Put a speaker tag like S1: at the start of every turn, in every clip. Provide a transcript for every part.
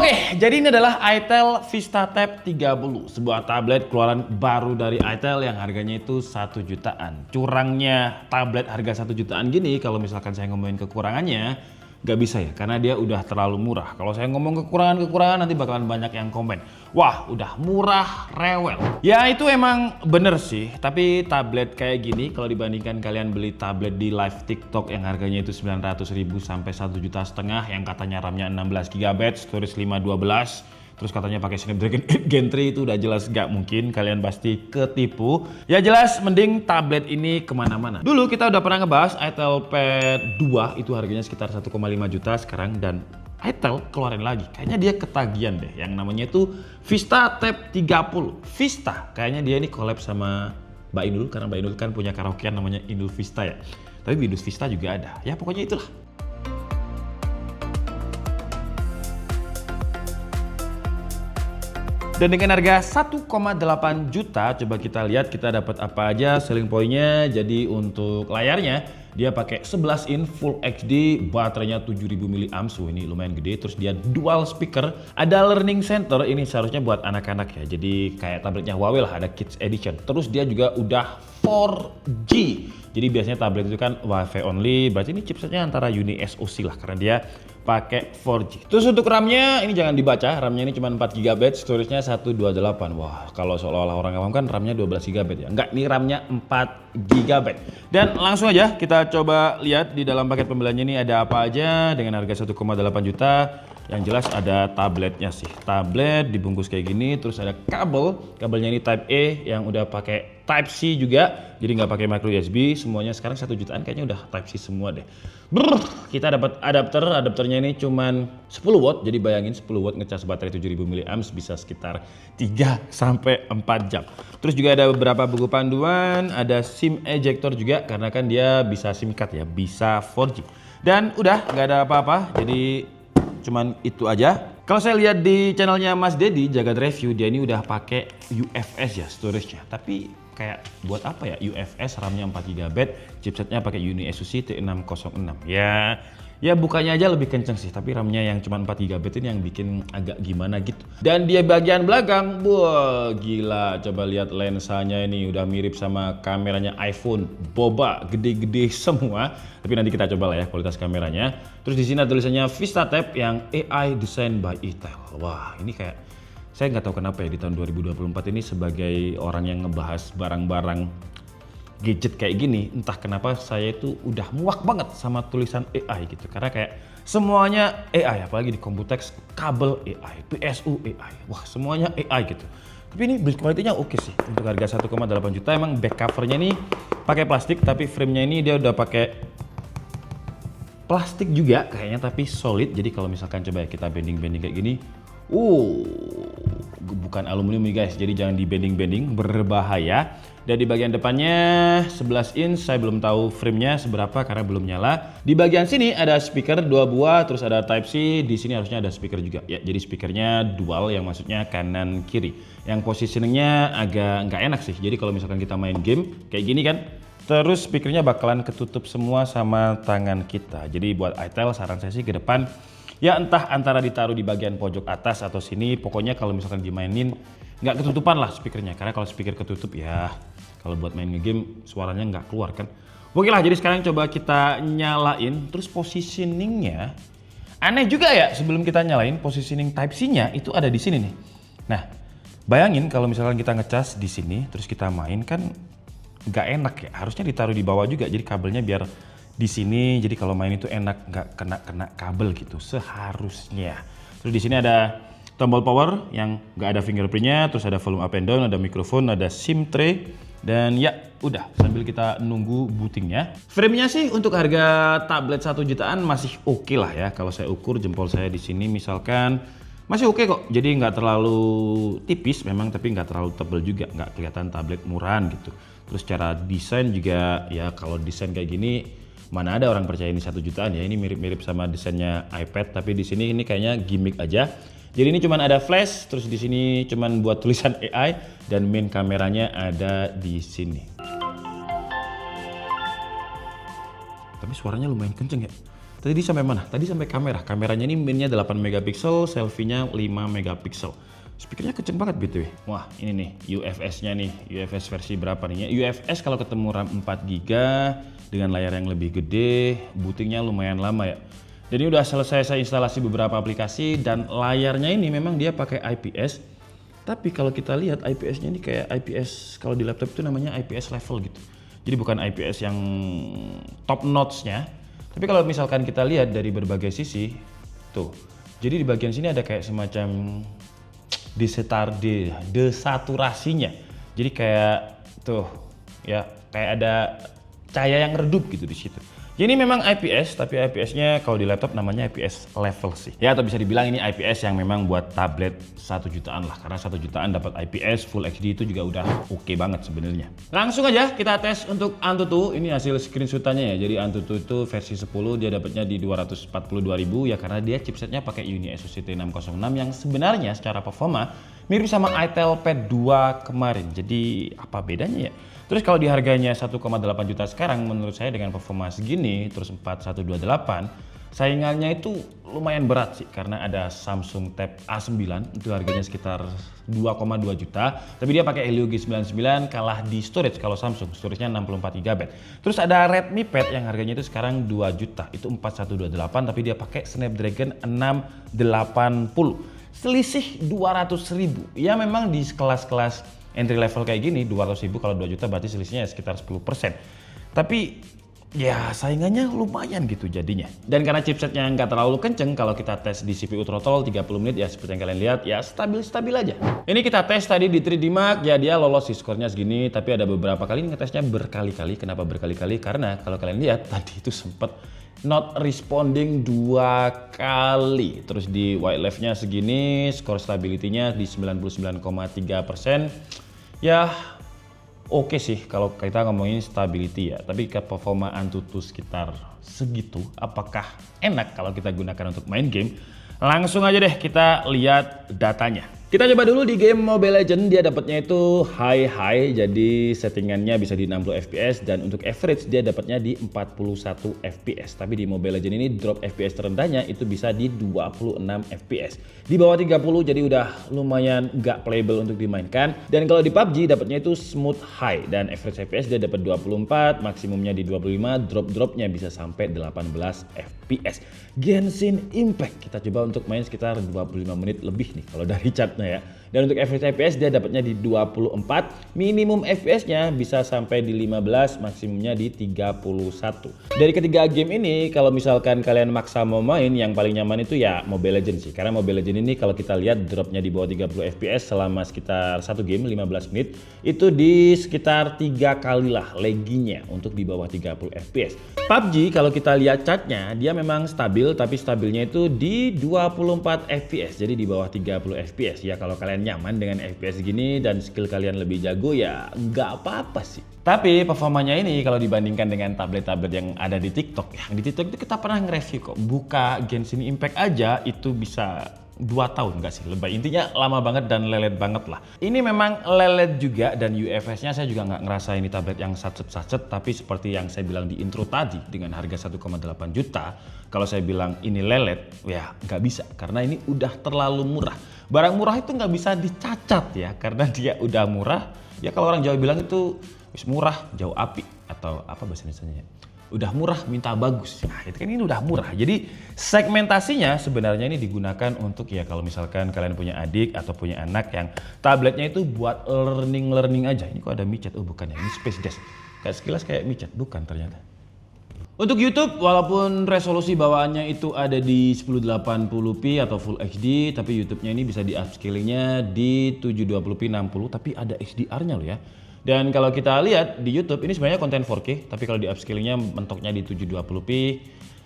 S1: Oke, jadi ini adalah itel VistaTab 30, sebuah tablet keluaran baru dari itel yang harganya itu 1 jutaan. Curangnya tablet harga 1 jutaan gini, kalau misalkan saya ngomongin kekurangannya, nggak bisa ya, karena dia udah terlalu murah. Kalau saya ngomong kekurangan nanti bakalan banyak yang komen, wah udah murah, rewel. Ya itu emang bener sih, tapi tablet kayak gini kalau dibandingkan kalian beli tablet di live TikTok yang harganya itu 900.000 sampai 1,5 juta yang katanya RAM-nya 16 GB, storage 512, terus katanya pakai Snapdragon 8 Gen 3, itu udah jelas gak mungkin, kalian pasti ketipu. Ya jelas mending tablet ini kemana-mana. Dulu kita udah pernah ngebahas itel Pad 2 itu harganya sekitar 1,5 juta sekarang, dan itel keluarin lagi. Kayaknya dia ketagihan deh, yang namanya itu VistaTab 30. Vista, kayaknya dia ini collab sama Mbak Inul, karena Mbak Inul kan punya karaokean namanya Inul Vista ya. Tapi Windows Vista juga ada, ya pokoknya itulah. Dan dengan harga 1,8 juta, coba kita lihat kita dapat apa aja selling point-nya. Jadi untuk layarnya dia pakai 11 in Full HD, baterainya 7000 mAh, ini lumayan gede. Terus dia dual speaker, ada learning center, ini seharusnya buat anak-anak ya. Jadi kayak tabletnya Huawei lah, ada Kids Edition. Terus dia juga udah 4G. Jadi biasanya tablet itu kan Wi-Fi only, berarti ini chipsetnya antara Uni SoC lah karena dia pakai 4G. Terus untuk RAM-nya ini jangan dibaca, RAM-nya ini cuma 4 GB, storage-nya 128. Wah, kalau seolah-olah orang awam kan RAM-nya 12 GB ya. Enggak, ini RAM-nya 4 GB. Dan langsung aja kita coba lihat di dalam paket pembeliannya ini ada apa aja dengan harga 1,8 juta. Yang jelas ada tabletnya sih. Tablet dibungkus kayak gini, terus ada kabelnya ini Type A yang udah pakai Type C juga. Jadi nggak pakai micro USB, semuanya sekarang 1 jutaan kayaknya udah Type C semua deh. Kita dapat adapternya ini cuman 10 watt. Jadi bayangin 10 watt ngecas baterai 7000 mAh bisa sekitar 3 sampai 4 jam. Terus juga ada beberapa buku panduan, ada SIM ejector juga karena kan dia bisa SIM card ya, bisa 4G. Dan udah nggak ada apa-apa. Jadi cuman itu aja. Kalau saya lihat di channelnya Mas Dedi Jagat Review, dia ini udah pakai UFS ya storage-nya. Tapi kayak buat apa ya UFS, RAM-nya 4 GB, chipsetnya pakai Uni SoC T606. Ya bukanya aja lebih kenceng sih, tapi RAM-nya yang cuma 4 GB ini yang bikin agak gimana gitu. Dan dia bagian belakang, wah gila, coba lihat lensanya ini udah mirip sama kameranya iPhone, boba, gede-gede semua. Tapi nanti kita coba lah ya kualitas kameranya. Terus di sini ada tulisannya VistaTab yang AI Designed by itel. Wah ini kayak, saya nggak tahu kenapa ya di tahun 2024 ini sebagai orang yang ngebahas barang-barang gadget kayak gini, entah kenapa saya itu udah muak banget sama tulisan AI gitu. Karena kayak semuanya AI, apalagi di Computex, kabel AI, PSU AI, wah semuanya AI gitu. Tapi ini build quality-nya oke sih. Untuk harga 1,8 juta emang back covernya nih pakai plastik, tapi frame-nya ini dia udah pakai plastik juga kayaknya, tapi solid. Jadi kalau misalkan coba ya kita bending-bending kayak gini, bukan aluminium nih guys, jadi jangan di bending-bending, berbahaya. Dan di bagian depannya 11 inch, saya belum tahu framenya seberapa karena belum nyala. Di bagian sini ada speaker 2 buah, terus ada Type C, di sini harusnya ada speaker juga ya. Jadi speakernya dual, yang maksudnya kanan kiri. Yang positioningnya agak nggak enak sih. Jadi kalau misalkan kita main game kayak gini kan, terus speakernya bakalan ketutup semua sama tangan kita. Jadi buat itel saran saya sih ke depan, ya entah antara ditaruh di bagian pojok atas atau sini, pokoknya kalau misalkan dimainin nggak ketutupan lah speakernya, karena kalau speaker ketutup ya kalau buat main ngegame suaranya nggak keluar kan. Oke lah, jadi sekarang coba kita nyalain, terus positioningnya aneh juga ya. Sebelum kita nyalain, positioning Type C-nya itu ada di sini nih. Nah, bayangin kalau misalkan kita ngecas di sini, terus kita main kan nggak enak ya. Harusnya ditaruh di bawah juga, jadi kabelnya biar di sini. Jadi kalau main itu enak, nggak kena kabel gitu seharusnya. Terus di sini ada tombol power yang nggak ada fingerprintnya, terus ada volume up and down, ada mikrofon, ada SIM tray, dan ya udah sambil kita nunggu bootingnya. Frame-nya sih untuk harga tablet 1 jutaan masih oke lah ya. Kalau saya ukur jempol saya di sini misalkan masih oke kok. Jadi nggak terlalu tipis memang, tapi nggak terlalu tebel juga, nggak kelihatan tablet murahan gitu. Terus secara desain juga ya, kalau desain kayak gini mana ada orang percaya ini 1 jutaan ya. Ini mirip-mirip sama desainnya iPad, tapi di sini ini kayaknya gimmick aja. Jadi ini cuman ada flash, terus di sini cuman buat tulisan AI, dan main kameranya ada di sini. Tapi suaranya lumayan kenceng ya. Tadi sampai mana? Tadi sampai kamera. Kameranya ini minnya 8 megapiksel, selfie-nya 5 megapiksel. Speakernya kenceng banget BTW. Wah, ini nih UFS-nya nih. UFS versi berapa nih? UFS kalau ketemu RAM 4 GB dengan layar yang lebih gede, bootingnya lumayan lama ya. Jadi udah selesai saya instalasi beberapa aplikasi dan layarnya ini memang dia pakai IPS. Tapi kalau kita lihat IPS-nya ini kayak IPS kalau di laptop itu namanya IPS level gitu. Jadi bukan IPS yang top notch-nya. Tapi kalau misalkan kita lihat dari berbagai sisi, tuh. Jadi di bagian sini ada kayak semacam desaturasinya. Jadi kayak tuh ya kayak ada cahaya yang redup gitu di situ. Ini memang IPS, tapi IPS-nya kalau di laptop namanya IPS level sih. Ya atau bisa dibilang ini IPS yang memang buat tablet 1 jutaan lah. Karena 1 jutaan dapat IPS Full HD itu juga udah oke banget sebenarnya. Langsung aja kita tes untuk Antutu. Ini hasil screenshotannya ya. Jadi Antutu itu versi 10 dia dapatnya di 242.000 ya karena dia chipsetnya pakai Uni SoC T606 yang sebenarnya secara performa mirip sama Itel Pad 2 kemarin. Jadi apa bedanya ya? Terus kalau di harganya 1,8 juta sekarang menurut saya dengan performa segini terus 4128 saingannya itu lumayan berat sih karena ada Samsung Tab A9 itu harganya sekitar 2,2 juta tapi dia pakai Helio G99 kalah di storage kalau Samsung storage-nya 64 GB. Terus ada Redmi Pad yang harganya itu sekarang 2 juta itu 4128 tapi dia pakai Snapdragon 680 selisih 200.000 ya memang di kelas-kelas entry level kayak gini 200.000 kalau 2 juta berarti selisihnya sekitar 10%. Tapi ya saingannya lumayan gitu jadinya. Dan karena chipsetnya nggak terlalu kenceng kalau kita tes di CPU throttle 30 menit ya seperti yang kalian lihat ya stabil-stabil aja. Ini kita tes tadi di 3D Mark ya dia lolos sih skornya segini tapi ada beberapa kali ngetesnya berkali-kali. Kenapa berkali-kali? Karena kalau kalian lihat tadi itu sempet not responding 2 kali. Terus di white left-nya segini, skor stability-nya di 99,3%. Ya oke sih kalau kita ngomongin stability ya. Tapi ke performa Antutu sekitar segitu. Apakah enak kalau kita gunakan untuk main game? Langsung aja deh kita lihat datanya. Kita coba dulu di game Mobile Legends, dia dapatnya itu high, jadi settingannya bisa di 60 fps dan untuk average dia dapatnya di 41 fps. Tapi di Mobile Legends ini drop fps terendahnya itu bisa di 26 fps. Di bawah 30 jadi udah lumayan nggak playable untuk dimainkan. Dan kalau di PUBG dapatnya itu smooth high dan average fps dia dapat 24, maksimumnya di 25, drop-dropnya bisa sampai 18 fps. Genshin Impact kita coba untuk main sekitar 25 menit lebih nih kalau dari chatnya ya. Dan untuk average FPS dia dapatnya di 24, minimum FPS-nya bisa sampai di 15, maksimumnya di 31. Dari ketiga game ini kalau misalkan kalian maksa mau main yang paling nyaman itu ya Mobile Legends sih. Karena Mobile Legends ini kalau kita lihat dropnya di bawah 30 FPS selama sekitar 1 game 15 menit itu di sekitar 3 kali lah lagginya untuk di bawah 30 FPS. PUBG kalau kita lihat chartnya dia memang stabil tapi stabilnya itu di 24 FPS jadi di bawah 30 FPS ya. Kalau kalian nyaman dengan FPS gini dan skill kalian lebih jago ya nggak apa-apa sih. Tapi performanya ini kalau dibandingkan dengan tablet-tablet yang ada di TikTok, yang di TikTok itu kita pernah nge-review kok. Buka Genshin Impact aja itu bisa 2 tahun nggak sih lebay. Intinya lama banget dan lelet banget lah. Ini memang lelet juga dan UFS-nya saya juga nggak ngerasa ini tablet yang sacet-sacet. Tapi seperti yang saya bilang di intro tadi dengan harga 1,8 juta. Kalau saya bilang ini lelet ya nggak bisa karena ini udah terlalu murah. Barang murah itu nggak bisa dicacat ya karena dia udah murah. Ya kalau orang Jawa bilang itu wis murah jauh api atau apa bahasa Indonesianya ya. Udah murah minta bagus. Nah, itu kan ini udah murah. Jadi segmentasinya sebenarnya ini digunakan untuk ya kalau misalkan kalian punya adik atau punya anak yang tabletnya itu buat learning aja. Ini kok ada micet? Oh bukan ya, ini Space Dash. Kayak sekilas kayak micet, bukan ternyata. Untuk YouTube, walaupun resolusi bawaannya itu ada di 1080p atau Full HD, tapi YouTube-nya ini bisa di upscalingnya di 720p 60, tapi ada HDR-nya loh ya. Dan kalau kita lihat di YouTube ini sebenarnya konten 4K, tapi kalau di upscalingnya mentoknya di 720p.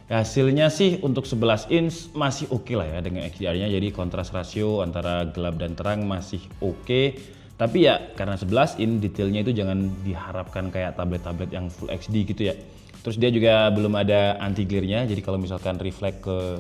S1: Hasilnya sih untuk 11 inch masih oke lah ya dengan HDR-nya, jadi kontras rasio antara gelap dan terang masih oke. Tapi ya karena 11 inch detailnya itu jangan diharapkan kayak tablet-tablet yang Full HD gitu ya. Terus dia juga belum ada anti glare-nya, jadi kalau misalkan reflect ke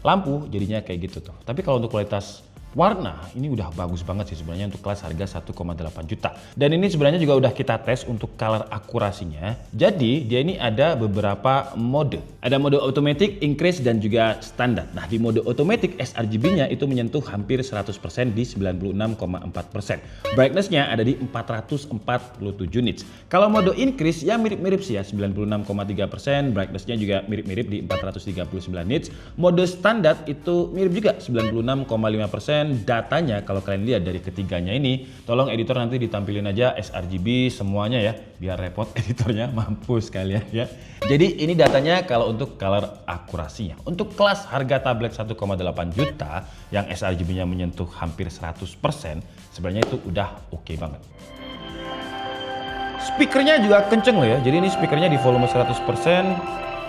S1: lampu jadinya kayak gitu tuh. Tapi kalau untuk kualitas warna ini udah bagus banget sih sebenarnya untuk kelas harga 1,8 juta. Dan ini sebenarnya juga udah kita tes untuk color akurasinya. Jadi dia ini ada beberapa mode. Ada mode automatic, increase dan juga standar. Nah di mode automatic sRGB-nya itu menyentuh hampir 100% di 96,4%. Brightness-nya ada di 447 nits. Kalau mode increase ya mirip-mirip sih ya, 96,3%. Brightness-nya juga mirip-mirip di 439 nits. Mode standar itu mirip juga 96,5%. Datanya kalau kalian lihat dari ketiganya ini, tolong editor nanti ditampilin aja sRGB semuanya ya, biar repot editornya, mampus kalian ya. Jadi ini datanya kalau untuk color akurasinya. Untuk kelas harga tablet 1,8 juta yang sRGB-nya menyentuh hampir 100%, sebenarnya itu udah oke banget. Speakernya juga kenceng loh ya, jadi ini speakernya di volume 100%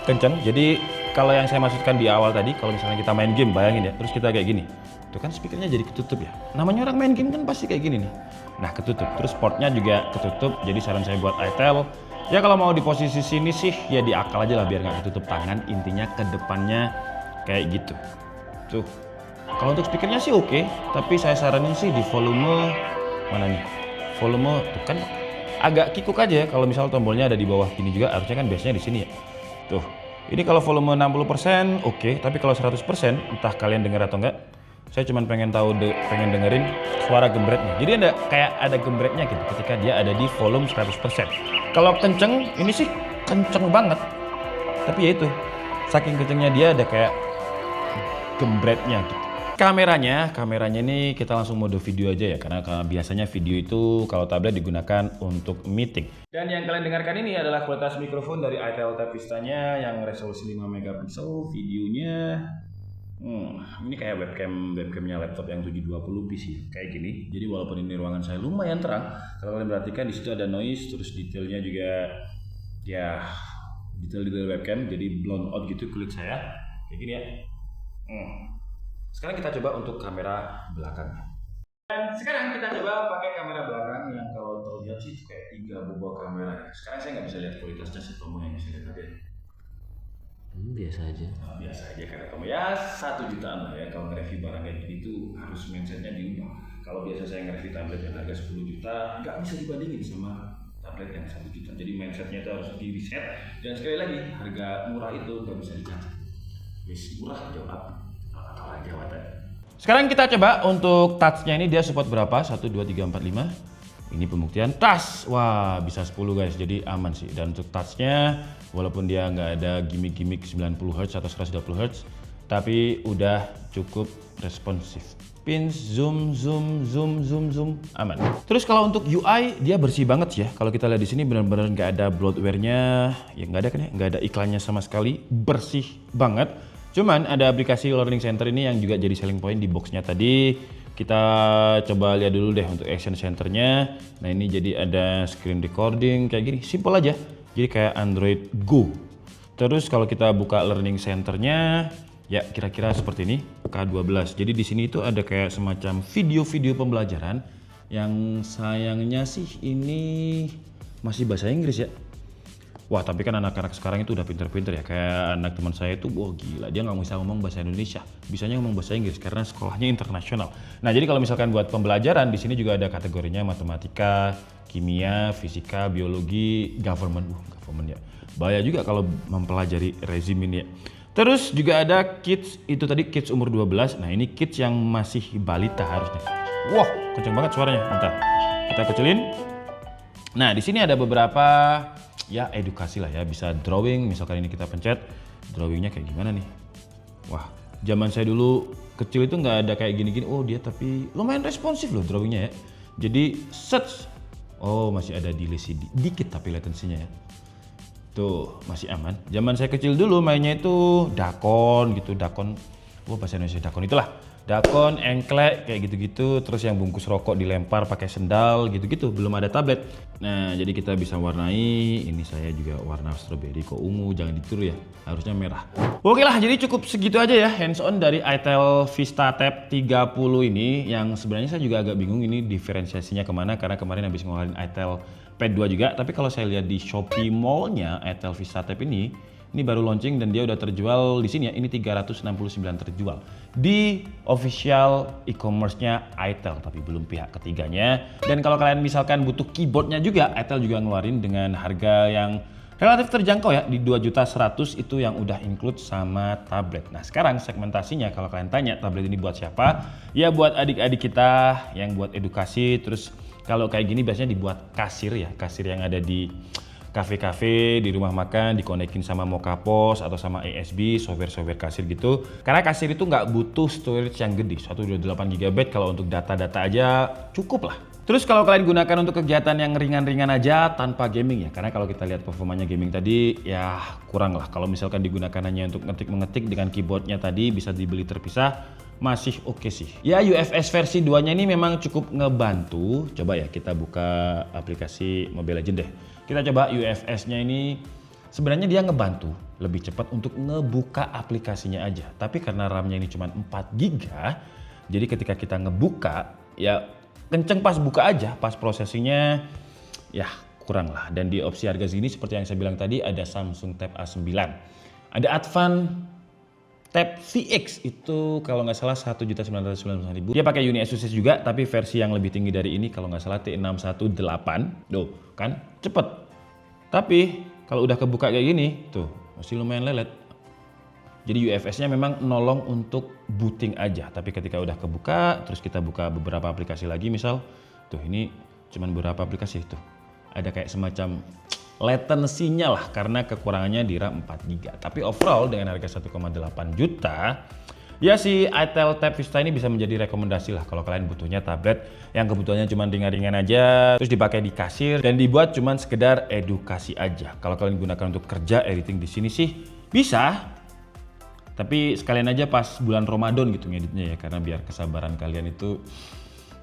S1: kenceng. Jadi kalau yang saya maksudkan di awal tadi, kalau misalnya kita main game, bayangin ya, terus kita kayak gini. Itu kan speakernya jadi ketutup ya. Namanya orang main game kan pasti kayak gini nih. Nah ketutup, terus portnya juga ketutup. Jadi saran saya buat itel, ya kalau mau di posisi sini sih ya diakal aja lah biar nggak ketutup tangan. Intinya ke depannya kayak gitu. Tuh. Kalau untuk speakernya sih oke, tapi saya saranin sih di volume mana nih? Volume tuh kan agak kikuk aja ya. Kalau misal tombolnya ada di bawah gini juga, harusnya kan biasanya di sini ya. Tuh. Ini kalau volume 60% oke, tapi kalau 100% entah kalian dengar atau enggak, saya cuma pengen dengerin suara gembretnya. Jadi ada gembretnya gitu ketika dia ada di volume 100%. Kalau kenceng, ini sih kenceng banget. Tapi ya itu, saking kencengnya dia ada kayak gembretnya gitu. Kameranya ini kita langsung mode video aja ya, karena biasanya video itu kalau tablet digunakan untuk meeting. Dan yang kalian dengarkan ini adalah kualitas mikrofon dari itel Tab Vista-nya yang resolusi 5 megapiksel, videonya ini kayak webcamnya laptop yang 720p sih, kayak gini. Jadi walaupun ini ruangan saya lumayan terang, kalau kalian perhatikan di situ ada noise, terus detailnya juga ya detail webcam, jadi blown out gitu kulit saya, kayak gini ya. Sekarang kita coba untuk kamera belakangnya. Dan sekarang kita coba pakai kamera belakang yang kalau terlihat sih kayak 3 buah kamera. Sekarang saya nggak bisa lihat kualitasnya setomo yang bisa lihat tadi.
S2: Biasa aja.
S1: Nah, biasa aja karena kamu ya 1 jutaan lah ya. Kalau nge-review barang kayak gitu harus mindsetnya diubah. Kalau biasa saya nge-review tablet yang harga 10 juta, nggak bisa dibandingin sama tablet yang 1 juta. Jadi mindsetnya itu harus di reset. Dan sekali lagi harga murah itu nggak bisa dicatat. Wis murah jawab. Sekarang kita coba untuk touch-nya ini dia support berapa? 1, 2, 3, 4, 5. Ini pembuktian touch. Wah bisa 10 guys, jadi aman sih. Dan untuk touch-nya walaupun dia nggak ada gimmick-gimmick 90Hz atau 120Hz, tapi udah cukup responsif. Pins, zoom, aman. Terus kalau untuk UI dia bersih banget sih ya. Kalau kita lihat di sini benar-benar nggak ada bloatware-nya, ya nggak ada kan ya, nggak ada iklannya sama sekali, bersih banget. Cuman ada aplikasi Learning Center ini yang juga jadi selling point di boxnya tadi. Kita coba lihat dulu deh untuk action centernya. Nah ini jadi ada screen recording kayak gini, simple aja. Jadi kayak Android Go. Terus kalau kita buka Learning Centernya, ya kira-kira seperti ini, K12. Jadi di sini itu ada kayak semacam video-video pembelajaran yang sayangnya sih ini masih bahasa Inggris ya. Wah tapi kan anak-anak sekarang itu udah pinter-pinter ya. Kayak anak teman saya itu, wah gila, dia nggak bisa ngomong bahasa Indonesia, bisanya ngomong bahasa Inggris karena sekolahnya internasional. Nah jadi kalau misalkan buat pembelajaran di sini juga ada kategorinya matematika, kimia, fisika, biologi, government ya. Bahaya juga kalau mempelajari rezim ini ya. Terus juga ada kids, itu tadi kids umur 12. Nah ini kids yang masih balita harusnya. Wah kenceng banget suaranya. Bentar, kita kecilin. Nah di sini ada beberapa ya edukasi lah ya, bisa drawing. Misalkan ini kita pencet drawingnya kayak gimana nih. Wah zaman saya dulu kecil itu nggak ada kayak gini-gini. Oh dia tapi lumayan responsif loh drawingnya ya. Jadi search, oh masih ada delay dikit tapi latensinya ya. Tuh masih aman. Zaman saya kecil dulu mainnya itu dakon gitu, dakon. Oh bahasa Indonesia dakon itulah. Dakon, engklek kayak gitu-gitu, terus yang bungkus rokok dilempar pakai sendal gitu-gitu, belum ada tablet. Nah, jadi kita bisa warnai. Ini saya juga warna strawberry kok ungu, jangan ditiru ya. Harusnya merah. Oke lah, jadi cukup segitu aja ya hands on dari itel Vista Tab 30 ini, yang sebenarnya saya juga agak bingung ini diferensiasinya kemana karena kemarin habis ngeluarin itel Pad 2 juga. Tapi kalau saya lihat di Shopee Mall-nya itel Vista Tab ini Ini baru launching dan dia udah terjual di sini ya. Ini 369 terjual di official e-commerce-nya itel, tapi belum pihak ketiganya. Dan kalau kalian misalkan butuh keyboardnya juga, itel juga ngeluarin dengan harga yang relatif terjangkau ya, di 2.100.000 itu yang udah include sama tablet. Nah sekarang segmentasinya kalau kalian tanya tablet ini buat siapa? Ya buat adik-adik kita yang buat edukasi, terus kalau kayak gini biasanya dibuat kasir ya, kasir yang ada di kafe-kafe, di rumah makan, dikonekin sama Mokapos atau sama ASB, software-software kasir gitu. Karena kasir itu nggak butuh storage yang gede, 128 GB kalau untuk data-data aja cukup lah. Terus kalau kalian gunakan untuk kegiatan yang ringan-ringan aja tanpa gaming ya, karena kalau kita lihat performanya gaming tadi ya kurang lah. Kalau misalkan digunakan hanya untuk ngetik-mengetik dengan keyboardnya tadi bisa dibeli terpisah, masih oke sih. Ya UFS versi 2-nya ini memang cukup ngebantu. Coba ya kita buka aplikasi Mobile Legends deh. Kita coba UFS-nya ini sebenarnya dia ngebantu lebih cepat untuk ngebuka aplikasinya aja. Tapi karena RAM-nya ini cuma 4 GB, jadi ketika kita ngebuka ya kenceng pas buka aja, pas prosesinya ya kurang lah. Dan di opsi harga segini seperti yang saya bilang tadi ada Samsung Tab A9. Ada Advan Tab VX itu kalau nggak salah 1.999.000. Dia pakai Uni SoC juga, tapi versi yang lebih tinggi dari ini kalau nggak salah T618. Tuh kan cepet. Tapi kalau udah kebuka kayak gini, tuh masih lumayan lelet. Jadi UFS-nya memang nolong untuk booting aja. Tapi ketika udah kebuka, terus kita buka beberapa aplikasi lagi, misal tuh ini cuman beberapa aplikasi tuh. Ada kayak semacam latency-nya lah karena kekurangannya di RAM 4 GB. Tapi overall dengan harga 1,8 juta, ya si itel Tab Vista ini bisa menjadi rekomendasi lah kalau kalian butuhnya tablet yang kebutuhannya cuma ringan-ringan aja, terus dipakai di kasir dan dibuat cuma sekedar edukasi aja. Kalau kalian gunakan untuk kerja editing di sini sih bisa, tapi sekalian aja pas bulan Ramadan gitu ngeditnya ya, karena biar kesabaran kalian itu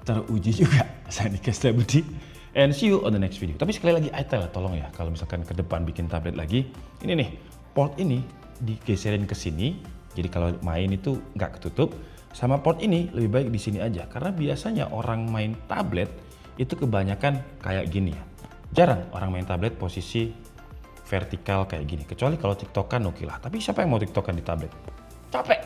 S1: teruji juga. Saya Nika Budi. And see you on the next video. Tapi sekali lagi itel tolong ya kalau misalkan ke depan bikin tablet lagi, ini nih port ini digeserin ke sini. Jadi kalau main itu nggak ketutup. Sama port ini lebih baik di sini aja karena biasanya orang main tablet itu kebanyakan kayak gini ya. Jarang orang main tablet posisi vertikal kayak gini. Kecuali kalau tiktokan oke lah. Tapi siapa yang mau tiktokan di tablet? Capek.